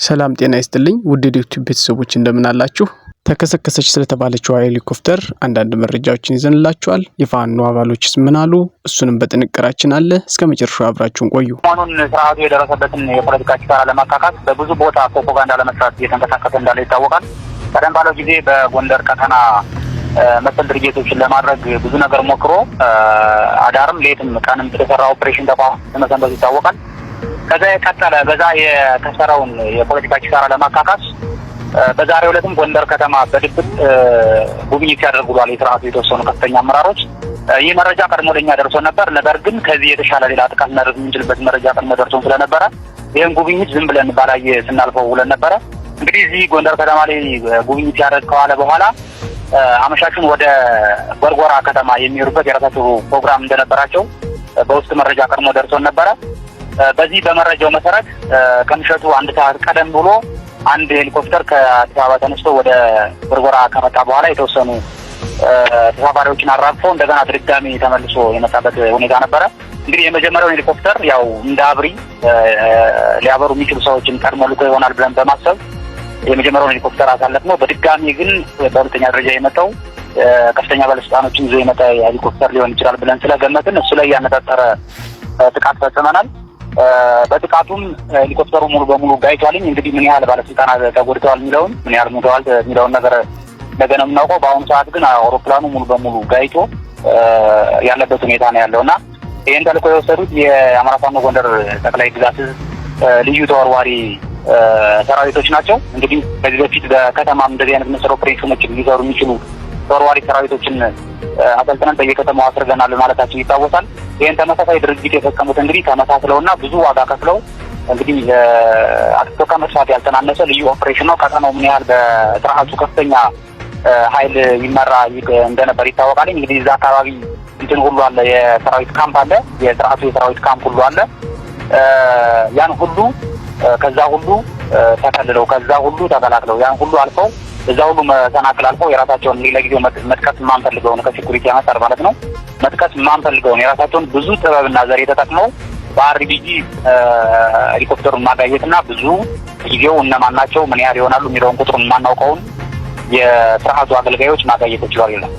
ሰላም ጤና ይስጥልኝ ውድ ዩቲዩብ ቤተሰቦች እንደምን አላችሁ? ተከሰከሰች ስለተባለችው ሄሊኮፕተር አንዳንድ መረጃዎችን ይዘንላችኋል። የፋኖ አባሎችስ ምን አሉ? እሱንም በጥንቅራችን አለ። እስከ መጨረሻው አብራችሁን ቆዩ። ሰሞኑን ስርዓቱ የደረሰበትን የፖለቲካ ኪሳራ ለማካካስ በብዙ ቦታ ፕሮፓጋንዳ ለመስራት እየተንቀሳቀሰ እንዳለ ይታወቃል። ቀደም ባለው ጊዜ በጎንደር ቀጠና መሰል ድርጊቶችን ለማድረግ ብዙ ነገር ሞክሮ አዳርም ሌትም ቀንም የተሰራ ኦፕሬሽን ተቋም መሰንበቱ ይታወቃል። ከዛ የቀጠለ በዛ የተሰራውን የፖለቲካ ኪሳራ ለማካካስ በዛሬው ዕለትም ጎንደር ከተማ በድብቅ ጉብኝት ያደርጉሏል የስርዓቱ የተወሰኑ ከፍተኛ አመራሮች። ይህ መረጃ ቀድሞ ለኛ ደርሶ ነበር። ነገር ግን ከዚህ የተሻለ ሌላ ጥቃት ማድረግ የምንችልበት መረጃ ቀድሞ ደርሶን ስለነበረ ይህን ጉብኝት ዝም ብለን ባላየ ስናልፈው ውለን ነበረ። እንግዲህ እዚህ ጎንደር ከተማ ላይ ጉብኝት ያደርግ ከዋለ በኋላ አመሻሹን ወደ ጎርጎራ ከተማ የሚሄዱበት የራሳቸው ፕሮግራም እንደነበራቸው በውስጥ መረጃ ቀድሞ ደርሶን ነበረ። በዚህ በመረጃው መሰረት ከምሽቱ አንድ ሰዓት ቀደም ብሎ አንድ ሄሊኮፕተር ከአዲስ አበባ ተነስቶ ወደ ጎርጎራ ከመጣ በኋላ የተወሰኑ ተሳፋሪዎችን አራግፎ እንደገና ድጋሚ ተመልሶ የመጣበት ሁኔታ ነበረ። እንግዲህ የመጀመሪያው ሄሊኮፕተር ያው እንደ አብሪ ሊያበሩ የሚችሉ ሰዎችን ቀድሞ ልኮ ይሆናል ብለን በማሰብ የመጀመሪያውን ሄሊኮፕተር አሳለፍ ነው። በድጋሚ ግን በሁለተኛ ደረጃ የመጣው ከፍተኛ ባለስልጣኖችን ይዞ የመጣ ሄሊኮፕተር ሊሆን ይችላል ብለን ስለገመትን እሱ ላይ ያነጣጠረ ጥቃት ፈጽመናል። በጥቃቱም ሄሊኮፕተሩ ሙሉ በሙሉ ጋይቷልኝ። እንግዲህ ምን ያህል ባለስልጣናት ተጎድተዋል የሚለውን ምን ያህል ሞተዋል የሚለውን ነገር ነገ ነው የምናውቀው። በአሁኑ ሰዓት ግን አውሮፕላኑ ሙሉ በሙሉ ጋይቶ ያለበት ሁኔታ ነው ያለውና ይህን ተልዕኮ የወሰዱት የአማራ ፋኖ ጎንደር ጠቅላይ ግዛት ልዩ ተወርዋሪ ሰራዊቶች ናቸው። እንግዲህ ከዚህ በፊት በከተማም እንደዚህ አይነት መሰል ኦፕሬሽኖችን ሊሰሩ የሚችሉ ተወርዋሪ ሰራዊቶችን አሰልጥነን በየከተማው አስርገናል ማለታቸው ይታወሳል። ይህን ተመሳሳይ ድርጊት የፈጸሙት እንግዲህ ተመሳስለውና ብዙ ዋጋ ከፍለው እንግዲህ አጥቶ ከመጥፋት ያልተናነሰ ልዩ ኦፕሬሽን ነው። ቀጠናው ምን ያህል በስርዓቱ ከፍተኛ ኃይል ይመራ እንደነበር ይታወቃል። እንግዲህ እዛ አካባቢ እንትን ሁሉ አለ፣ የሰራዊት ካምፕ አለ፣ የስርዓቱ የሰራዊት ካምፕ ሁሉ አለ። ያን ሁሉ ከዛ ሁሉ ተከልለው ከዛ ሁሉ ተቀላቅለው ያን ሁሉ አልፈው እዛ ሁሉ መሰናክል አልፈው የራሳቸውን ለጊዜው መጥቀስ የማንፈልገውን ከሴኩሪቲ አንፃር ማለት ነው መጥቀስ የማንፈልገውን የራሳቸውን ብዙ ጥበብና ዘዴ ተጠቅመው በአርቢጂ ሄሊኮፕተሩን ማጋየትና ብዙ ጊዜው እነማን ናቸው ምን ያህል ይሆናሉ የሚለውን ቁጥሩን የማናውቀውን የስርዓቱ አገልጋዮች ማጋየት ይችላል ይላል።